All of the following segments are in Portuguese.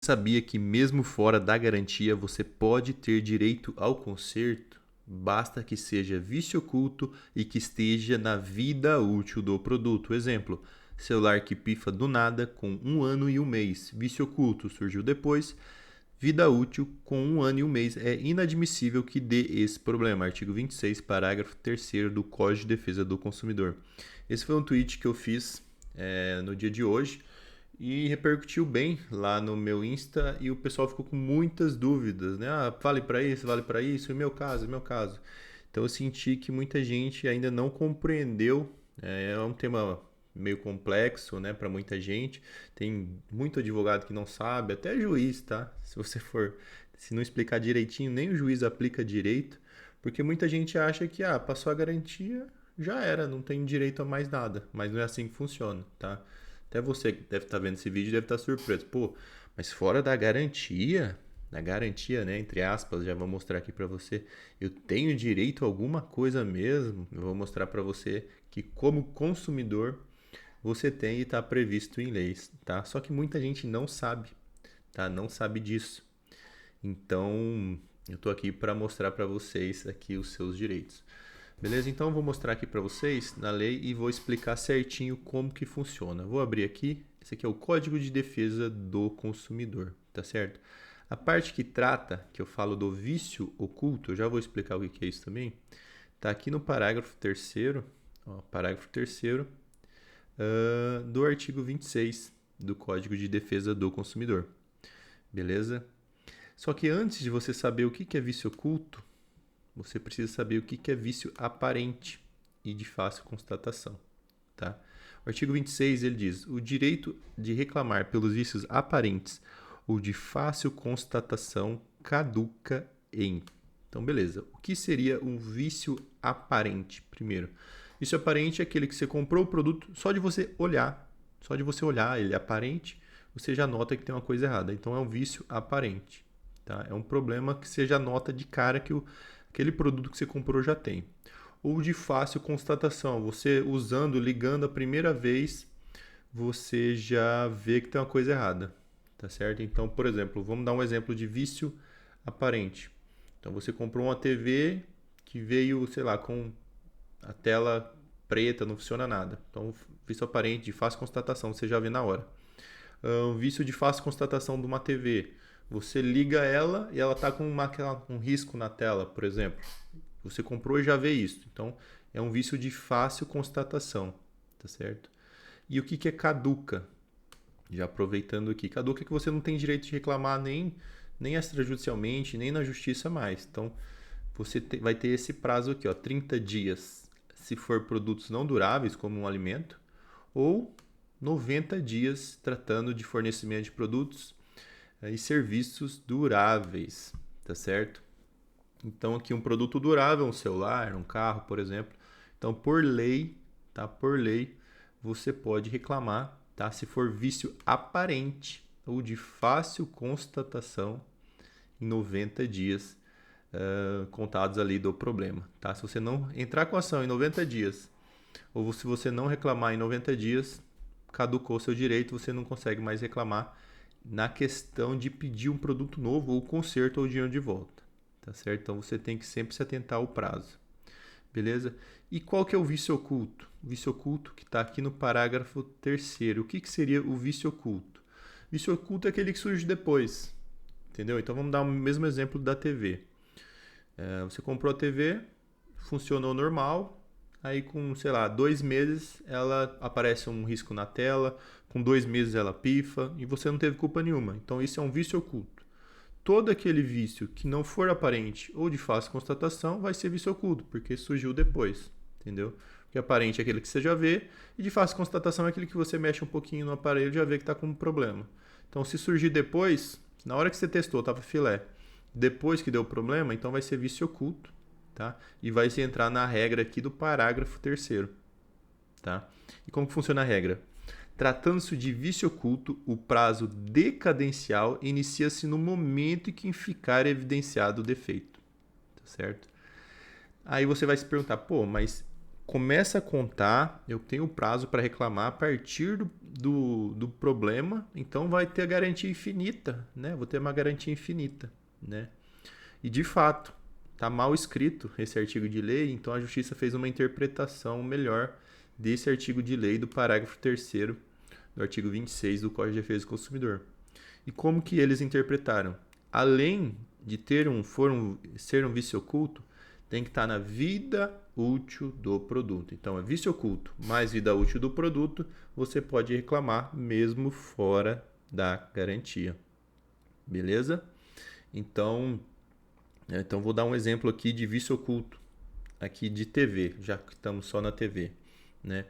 Sabia que mesmo fora da garantia você pode ter direito ao conserto? Basta que seja vício oculto e que esteja na vida útil do produto. Exemplo, celular que pifa do nada com 1 ano e 1 mês. Vício oculto surgiu depois. Vida útil com 1 ano e 1 mês. É inadmissível que dê esse problema. Artigo 26, parágrafo 3º do Código de Defesa do Consumidor. Esse foi um tweet que eu fiz no dia de hoje e repercutiu bem lá no meu Insta e o pessoal ficou com muitas dúvidas, né? Ah, vale para isso, e meu caso, meu caso. Então eu senti que muita gente ainda não compreendeu. É um tema meio complexo, né, para muita gente. Tem muito advogado que não sabe, até juiz, tá? Se não explicar direitinho, nem o juiz aplica direito, porque muita gente acha que passou a garantia, já era, não tem direito a mais nada, mas não é assim que funciona, tá? Até você que deve estar vendo esse vídeo deve estar surpreso. Pô, mas fora da garantia, né, entre aspas, já vou mostrar aqui para você, eu tenho direito a alguma coisa mesmo. Eu vou mostrar para você que como consumidor você tem e está previsto em leis, tá? Só que muita gente não sabe, tá? Não sabe disso. Então, eu tô aqui para mostrar para vocês aqui os seus direitos. Beleza? Então, eu vou mostrar aqui para vocês na lei e vou explicar certinho como que funciona. Vou abrir aqui. Esse aqui é o Código de Defesa do Consumidor, tá certo? A parte que trata, que eu falo do vício oculto, eu já vou explicar o que é isso também. Tá aqui no parágrafo 3º, ó, parágrafo 3º do artigo 26 do Código de Defesa do Consumidor. Beleza? Só que antes de você saber o que é vício oculto, você precisa saber o que é vício aparente e de fácil constatação. Tá? O artigo 26 ele diz: o direito de reclamar pelos vícios aparentes ou de fácil constatação caduca em. Então, beleza. O que seria um vício aparente? Primeiro, vício aparente é aquele que você comprou o produto só de você olhar. Só de você olhar, ele é aparente, você já nota que tem uma coisa errada. Então, é um vício aparente. Tá? É um problema que você já nota de cara que aquele produto que você comprou já tem. Ou de fácil constatação. Você usando, ligando a primeira vez, você já vê que tem uma coisa errada. Tá certo? Então, por exemplo, vamos dar um exemplo de vício aparente. Então, você comprou uma TV que veio, sei lá, com a tela preta, não funciona nada. Então, vício aparente de fácil constatação, você já vê na hora. Um vício de fácil constatação de uma TV. Você liga ela e ela está com um risco na tela, por exemplo. Você comprou e já vê isso. Então, é um vício de fácil constatação, tá certo? E o que é caduca? Já aproveitando aqui. Caduca é que você não tem direito de reclamar nem extrajudicialmente, nem na justiça mais. Então, você vai ter esse prazo aqui, ó, 30 dias, se for produtos não duráveis, como um alimento, ou 90 dias tratando de fornecimento de produtos e serviços duráveis, tá certo? Então, aqui um produto durável, um celular, um carro, por exemplo. Então, por lei, tá? Por lei, você pode reclamar, tá? Se for vício aparente ou de fácil constatação em 90 dias contados ali do problema, tá? Se você não entrar com ação em 90 dias ou se você não reclamar em 90 dias, caducou seu direito, você não consegue mais reclamar na questão de pedir um produto novo ou conserto ou dinheiro de volta, tá certo? Então você tem que sempre se atentar ao prazo, beleza? E qual que é o vício oculto? O vício oculto que está aqui no parágrafo 3º. O que seria o vício oculto? Vício oculto é aquele que surge depois, entendeu? Então vamos dar o mesmo exemplo da TV. Você comprou a TV, funcionou normal, aí com, sei lá, 2 meses ela aparece um risco na tela, com 2 meses ela pifa e você não teve culpa nenhuma. Então isso é um vício oculto. Todo aquele vício que não for aparente ou de fácil constatação vai ser vício oculto, porque surgiu depois, entendeu? Porque aparente é aquele que você já vê e de fácil constatação é aquele que você mexe um pouquinho no aparelho e já vê que está com um problema. Então se surgir depois, na hora que você testou estava filé, depois que deu problema, então vai ser vício oculto, tá? E vai se entrar na regra aqui do parágrafo 3º, tá? E como que funciona a regra? Tratando-se de vício oculto, o prazo decadencial inicia-se no momento em que ficar evidenciado o defeito, tá certo? Aí você vai se perguntar, pô, mas começa a contar, eu tenho prazo para reclamar a partir do problema, então vai ter a garantia infinita, né? Vou ter uma garantia infinita, né? E de fato, está mal escrito esse artigo de lei, então a Justiça fez uma interpretação melhor desse artigo de lei do parágrafo 3º do artigo 26 do Código de Defesa do Consumidor. E como que eles interpretaram? Além de ser um vício oculto, tem que estar na vida útil do produto. Então, é vício oculto mais vida útil do produto, você pode reclamar mesmo fora da garantia. Beleza? Então vou dar um exemplo aqui de vício oculto, aqui de TV, já que estamos só na TV, né?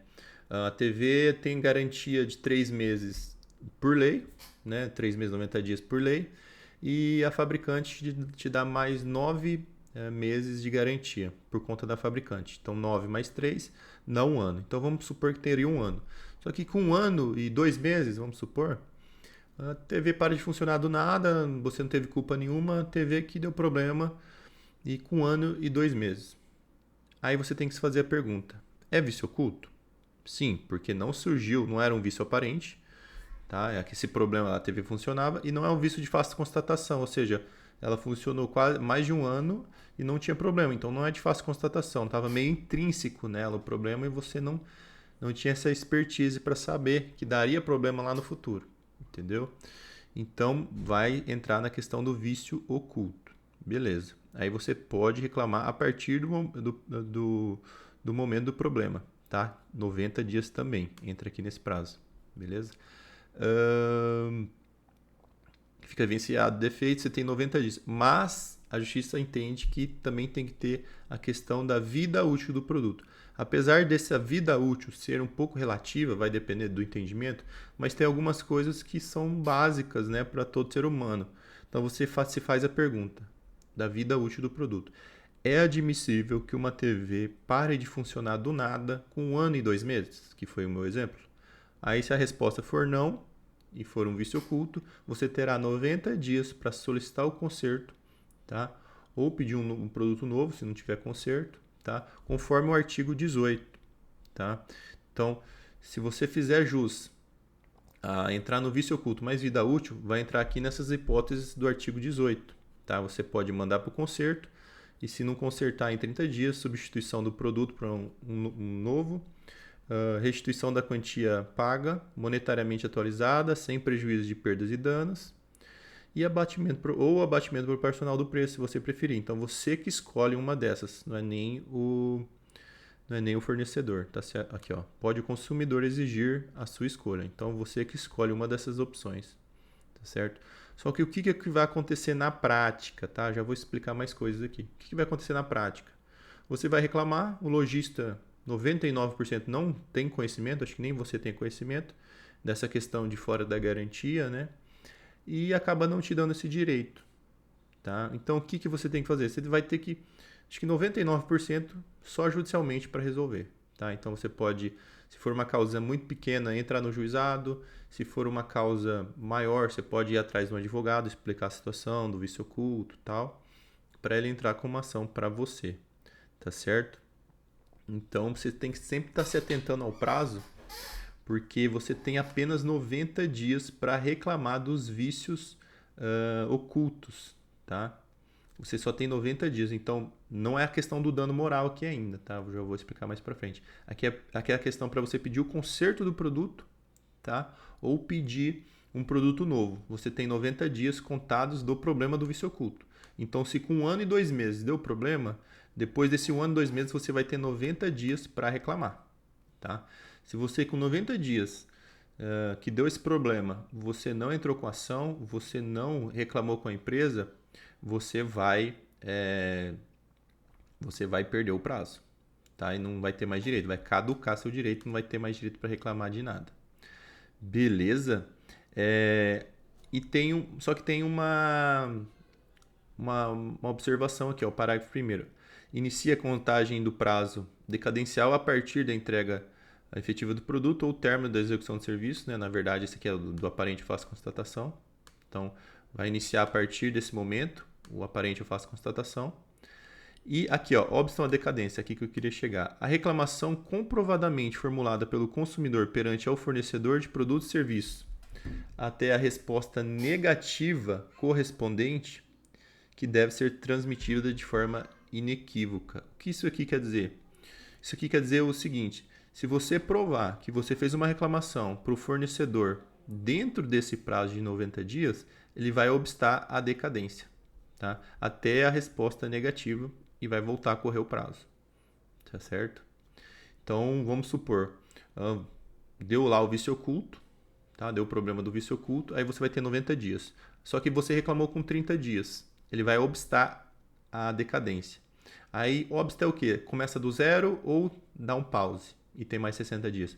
A TV tem garantia de 3 meses por lei, né? 3 meses, 90 dias por lei, e a fabricante te dá mais 9 meses de garantia por conta da fabricante. Então 9 mais 3 dá um ano. Então vamos supor que teria um ano. Só que com 1 ano e 2 meses, vamos supor, a TV para de funcionar do nada, você não teve culpa nenhuma, a TV que deu problema e com 1 ano e 2 meses. Aí você tem que se fazer a pergunta: é vício oculto? Sim, porque não surgiu, não era um vício aparente, tá? É que esse problema, a TV funcionava e não é um vício de fácil constatação, ou seja, ela funcionou quase mais de um ano e não tinha problema, então não é de fácil constatação, estava meio intrínseco nela o problema e você não tinha essa expertise para saber que daria problema lá no futuro, entendeu? Então vai entrar na questão do vício oculto, beleza? Aí você pode reclamar a partir do momento do problema, tá? 90 dias também, entra aqui nesse prazo, beleza? Fica venciado defeito, você tem 90 dias. Mas a justiça entende que também tem que ter a questão da vida útil do produto. Apesar dessa vida útil ser um pouco relativa, vai depender do entendimento, mas tem algumas coisas que são básicas, né, para todo ser humano. Então você se faz a pergunta da vida útil do produto. É admissível que uma TV pare de funcionar do nada com 1 ano e 2 meses, que foi o meu exemplo? Aí se a resposta for não, e for um vício oculto, você terá 90 dias para solicitar o conserto, tá? Ou pedir um produto novo, se não tiver conserto, tá? Conforme o artigo 18, tá? Então, se você fizer jus a entrar no vício oculto mais vida útil, vai entrar aqui nessas hipóteses do artigo 18, tá? Você pode mandar para o conserto e se não consertar em 30 dias, substituição do produto para um novo, restituição da quantia paga, monetariamente atualizada, sem prejuízo de perdas e danos, e abatimento proporcional do preço, se você preferir. Então você que escolhe uma dessas, não é nem o fornecedor, tá certo? Aqui, ó, pode o consumidor exigir a sua escolha. Então você que escolhe uma dessas opções, tá certo? Só que o que vai acontecer na prática, tá? Já vou explicar mais coisas aqui. O que vai acontecer na prática? Você vai reclamar, o lojista 99% não tem conhecimento, acho que nem você tem conhecimento dessa questão de fora da garantia, né? E acaba não te dando esse direito, tá? Então, o que você tem que fazer? Você vai ter que, acho que 99% só judicialmente para resolver, tá? Então, você pode, se for uma causa muito pequena, entrar no juizado. Se for uma causa maior, você pode ir atrás de um advogado, explicar a situação do vício oculto e tal, para ele entrar com uma ação para você, tá certo? Então você tem que sempre estar se atentando ao prazo, porque você tem apenas 90 dias para reclamar dos vícios ocultos, tá? Você só tem 90 dias, então não é a questão do dano moral aqui ainda, tá? Eu já vou explicar mais para frente. Aqui é a questão para você pedir o conserto do produto, tá? Ou pedir um produto novo. Você tem 90 dias contados do problema do vício oculto. Então, se com 1 ano e 2 meses deu problema, depois desse 1 ano e 2 meses você vai ter 90 dias para reclamar, tá? Se você com 90 dias que deu esse problema, você não entrou com ação, você não reclamou com a empresa, você vai perder o prazo, tá? E não vai ter mais direito, vai caducar seu direito, não vai ter mais direito para reclamar de nada. Beleza? Só que tem uma observação aqui, ó, o parágrafo 1º. Inicia a contagem do prazo decadencial a partir da entrega efetiva do produto ou término da execução do serviço, né? Na verdade, esse aqui é do aparente eu faço constatação. Então, vai iniciar a partir desse momento, o aparente eu faço constatação. E aqui, ó, obstam a decadência, aqui que eu queria chegar. A reclamação comprovadamente formulada pelo consumidor perante ao fornecedor de produtos e serviços até a resposta negativa correspondente que deve ser transmitida de forma inequívoca. O que isso aqui quer dizer? Isso aqui quer dizer o seguinte: se você provar que você fez uma reclamação para o fornecedor dentro desse prazo de 90 dias, ele vai obstar a decadência, tá? Até a resposta negativa e vai voltar a correr o prazo, tá certo? Então, vamos supor, deu lá o vício oculto, tá? Deu o problema do vício oculto, aí você vai ter 90 dias. Só que você reclamou com 30 dias. Ele vai obstar a decadência. Aí, obsta é o quê? Começa do zero ou dá um pause e tem mais 60 dias.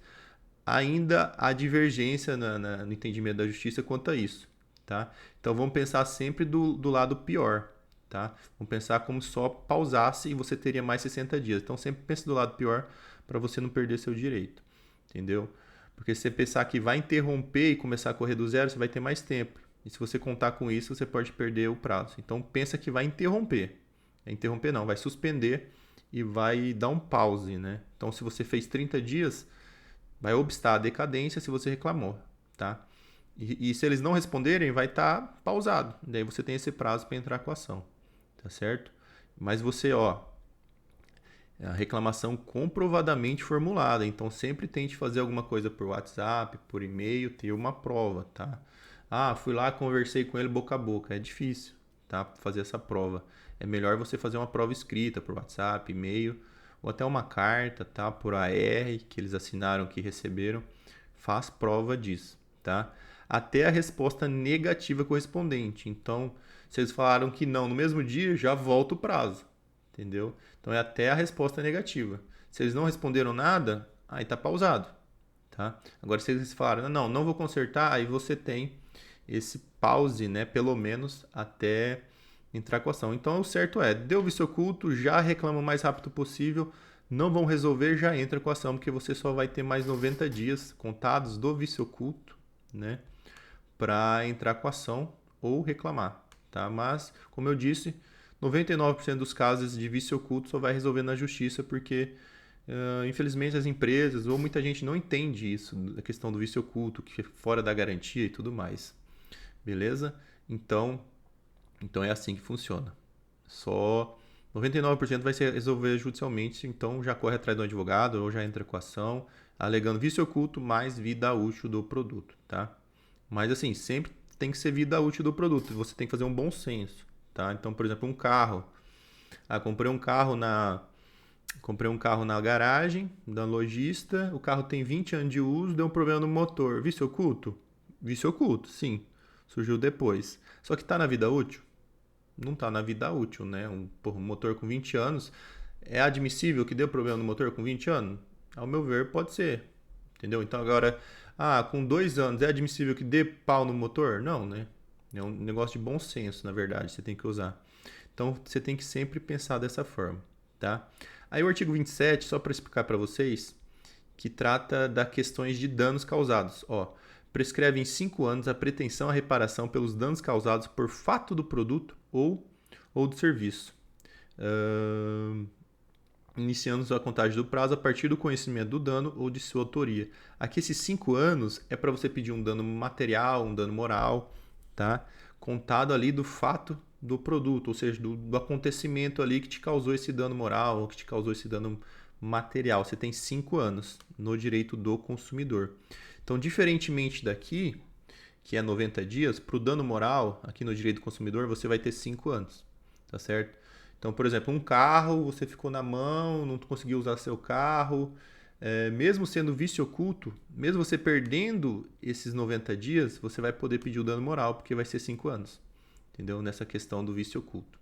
Ainda há divergência no entendimento da justiça quanto a isso, tá? Então, vamos pensar sempre do lado pior, tá? Vamos pensar como só pausasse e você teria mais 60 dias. Então, sempre pense do lado pior para você não perder seu direito, entendeu? Porque se você pensar que vai interromper e começar a correr do zero, você vai ter mais tempo. E se você contar com isso, você pode perder o prazo. Então pensa que vai interromper. Interromper não, vai suspender e vai dar um pause, né? Então se você fez 30 dias, vai obstar a decadência se você reclamou, tá? E se eles não responderem, vai estar pausado. Daí você tem esse prazo para entrar com a ação, tá certo? Mas você, ó, é a reclamação comprovadamente formulada. Então sempre tente fazer alguma coisa por WhatsApp, por e-mail, ter uma prova, tá? Ah, fui lá, conversei com ele boca a boca. É difícil, tá? Fazer essa prova. É melhor você fazer uma prova escrita por WhatsApp, e-mail, ou até uma carta, tá? Por AR, que eles assinaram, que receberam. Faz prova disso, tá? Até a resposta negativa correspondente. Então, se eles falaram que não no mesmo dia, já volta o prazo, entendeu? Então é até a resposta negativa. Se eles não responderam nada, aí tá pausado, tá? Agora se eles falaram, não vou consertar, aí você tem esse pause, né, pelo menos até entrar com a ação. Então o certo é, deu vício oculto, já reclama o mais rápido possível, não vão resolver, já entra com a ação, porque você só vai ter mais 90 dias contados do vício oculto, né, para entrar com a ação ou reclamar, tá? Mas, como eu disse, 99% dos casos de vício oculto só vai resolver na justiça porque, infelizmente, as empresas ou muita gente não entende isso, a questão do vício oculto, que é fora da garantia e tudo mais. Beleza? Então é assim que funciona. Só 99% vai se resolver judicialmente, então já corre atrás do advogado ou já entra com a ação, alegando vício oculto mais vida útil do produto, tá? Mas assim, sempre tem que ser vida útil do produto, você tem que fazer um bom senso, tá? Então, por exemplo, um carro. Comprei um carro na garagem da lojista, o carro tem 20 anos de uso, deu um problema no motor. Vício oculto? Vício oculto, sim. Surgiu depois. Só que está na vida útil? Não está na vida útil, né? Um motor com 20 anos, é admissível que deu problema no motor com 20 anos? Ao meu ver, pode ser. Entendeu? Então agora, com 2 anos, é admissível que dê pau no motor? Não, né? É um negócio de bom senso, na verdade, você tem que usar. Então você tem que sempre pensar dessa forma, tá? Aí o artigo 27, só para explicar para vocês, que trata das questões de danos causados. Ó, prescreve em 5 anos a pretensão à reparação pelos danos causados por fato do produto ou do serviço. Iniciando a contagem do prazo a partir do conhecimento do dano ou de sua autoria. Aqui esses 5 anos é para você pedir um dano material, um dano moral, tá? Contado ali do fato do produto, ou seja, do acontecimento ali que te causou esse dano moral ou que te causou esse dano material. Você tem 5 anos no direito do consumidor. Então, diferentemente daqui, que é 90 dias, para o dano moral, aqui no direito do consumidor, você vai ter 5 anos, tá certo? Então, por exemplo, um carro, você ficou na mão, não conseguiu usar seu carro, mesmo sendo vício oculto, mesmo você perdendo esses 90 dias, você vai poder pedir o dano moral, porque vai ser 5 anos, entendeu? Nessa questão do vício oculto.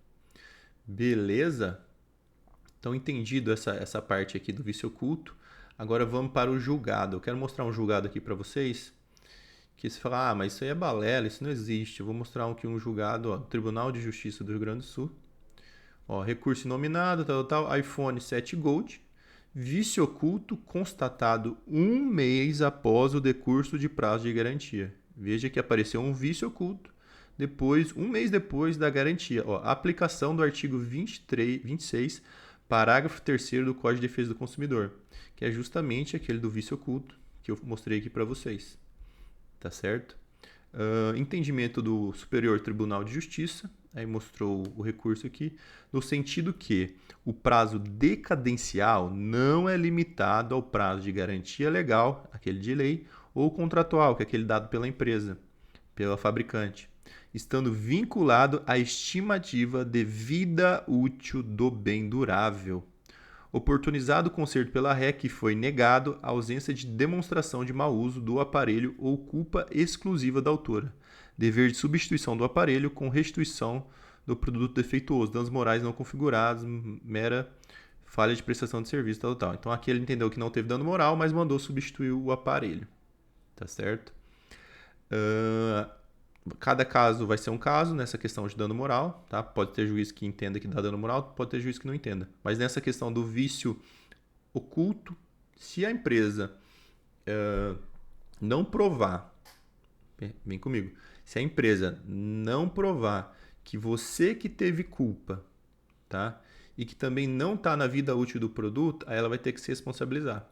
Beleza? Então, entendido essa parte aqui do vício oculto, agora vamos para o julgado. Eu quero mostrar um julgado aqui para vocês, que você fala, mas isso aí é balela, isso não existe. Eu vou mostrar aqui um julgado, ó, Tribunal de Justiça do Rio Grande do Sul. Ó, recurso inominado, iPhone 7 Gold, vício oculto constatado 1 mês após o decurso de prazo de garantia. Veja que apareceu um vício oculto depois, um mês depois da garantia. Ó, aplicação do artigo 26, parágrafo 3º do Código de Defesa do Consumidor, que é justamente aquele do vício oculto que eu mostrei aqui para vocês. Tá certo? Entendimento do Superior Tribunal de Justiça, aí mostrou o recurso aqui, no sentido que o prazo decadencial não é limitado ao prazo de garantia legal, aquele de lei, ou contratual, que é aquele dado pela empresa, pela fabricante, estando vinculado à estimativa de vida útil do bem durável. Oportunizado o conserto pela REC, foi negado a ausência de demonstração de mau uso do aparelho ou culpa exclusiva da autora. Dever de substituição do aparelho com restituição do produto defeituoso, danos morais não configurados, mera falha de prestação de serviço, tal. Então aqui ele entendeu que não teve dano moral, mas mandou substituir o aparelho. Tá certo? Cada caso vai ser um caso nessa questão de dano moral, tá? Pode ter juiz que entenda que dá dano moral, pode ter juiz que não entenda. Mas nessa questão do vício oculto, se a empresa não provar, vem comigo, se a empresa não provar que você que teve culpa, tá? E que também não está na vida útil do produto, aí ela vai ter que se responsabilizar.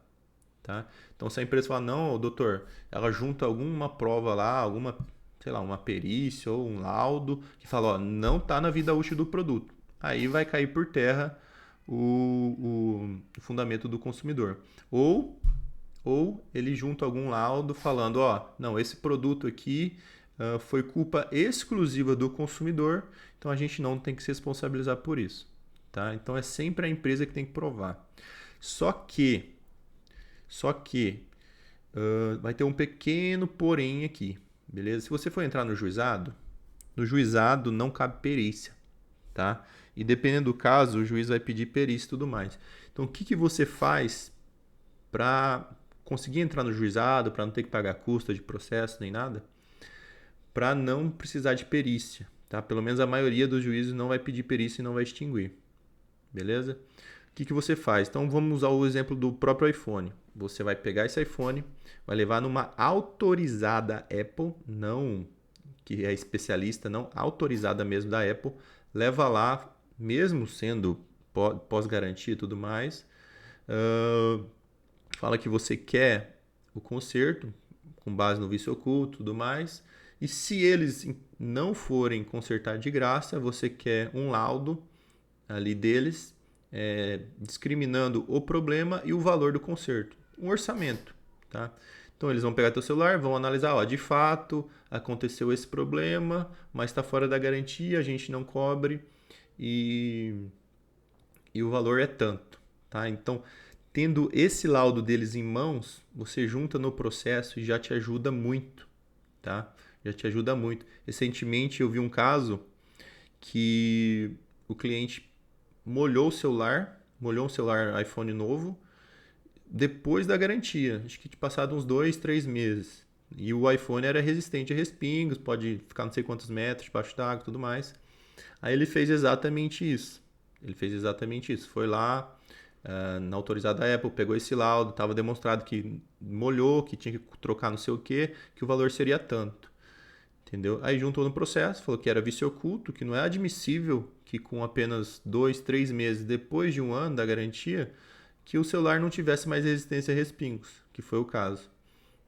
Tá? Então, se a empresa falar, não, doutor, ela junta alguma prova lá, alguma, sei lá, uma perícia ou um laudo que fala, ó, não está na vida útil do produto. Aí vai cair por terra o fundamento do consumidor. Ou ele junta algum laudo falando, ó, não, esse produto aqui foi culpa exclusiva do consumidor, então a gente não tem que se responsabilizar por isso. Tá? Então é sempre a empresa que tem que provar. Só que vai ter um pequeno porém aqui, beleza? Se você for entrar no juizado não cabe perícia, tá? E dependendo do caso, o juiz vai pedir perícia e tudo mais. Então, o que você faz para conseguir entrar no juizado, para não ter que pagar custo de processo nem nada? Para não precisar de perícia, tá? Pelo menos a maioria dos juízes não vai pedir perícia e não vai extinguir, beleza? O que você faz? Então, vamos usar o exemplo do próprio iPhone. Você vai pegar esse iPhone, vai levar numa autorizada Apple, não que é especialista, não autorizada mesmo da Apple, leva lá, mesmo sendo pós-garantia e tudo mais, fala que você quer o conserto com base no vício oculto e tudo mais, e se eles não forem consertar de graça, você quer um laudo ali deles, discriminando o problema e o valor do conserto. Um orçamento, tá? Então eles vão pegar teu celular, vão analisar, ó, de fato aconteceu esse problema, mas está fora da garantia, a gente não cobre e o valor é tanto, tá? Então, tendo esse laudo deles em mãos, você junta no processo e já te ajuda muito, tá? Já te ajuda muito. Recentemente eu vi um caso que o cliente molhou um celular iPhone novo, depois da garantia, acho que passado uns 2, 3 meses. E o iPhone era resistente a respingos, pode ficar não sei quantos metros debaixo d'água e tudo mais. Aí ele fez exatamente isso. Foi lá na autorizada da Apple, pegou esse laudo, estava demonstrado que molhou, que tinha que trocar não sei o que o valor seria tanto. Entendeu? Aí juntou no processo, falou que era vício oculto, que não é admissível que com apenas 2, 3 meses depois de um ano da garantia, que o celular não tivesse mais resistência a respingos, que foi o caso.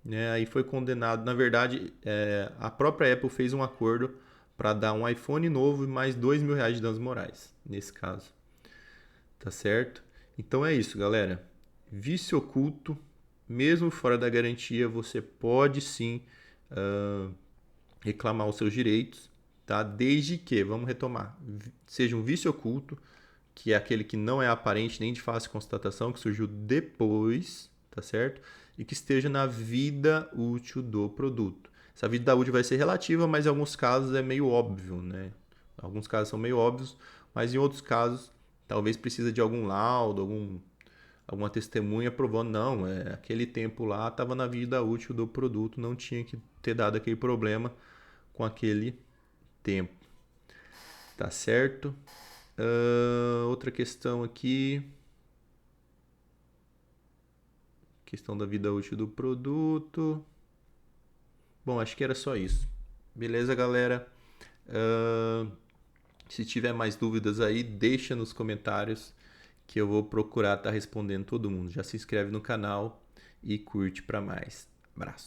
Né? Aí foi condenado. Na verdade, a própria Apple fez um acordo para dar um iPhone novo e mais R$ 2.000 de danos morais, nesse caso. Tá certo? Então é isso, galera. Vício oculto, mesmo fora da garantia, você pode sim reclamar os seus direitos, tá? Desde que, vamos retomar, seja um vício oculto, que é aquele que não é aparente nem de fácil constatação, que surgiu depois, tá certo? E que esteja na vida útil do produto. Essa vida útil vai ser relativa, mas em alguns casos é meio óbvio, né? Alguns casos são meio óbvios, mas em outros casos talvez precisa de algum laudo, alguma testemunha provando, não, aquele tempo lá estava na vida útil do produto, não tinha que ter dado aquele problema com aquele tempo. Tá certo? Outra questão aqui. Questão da vida útil do produto. Bom, acho que era só isso. Beleza, galera? Se tiver mais dúvidas aí, deixa nos comentários que eu vou procurar estar respondendo todo mundo. Já se inscreve no canal e curte para mais. Abraço.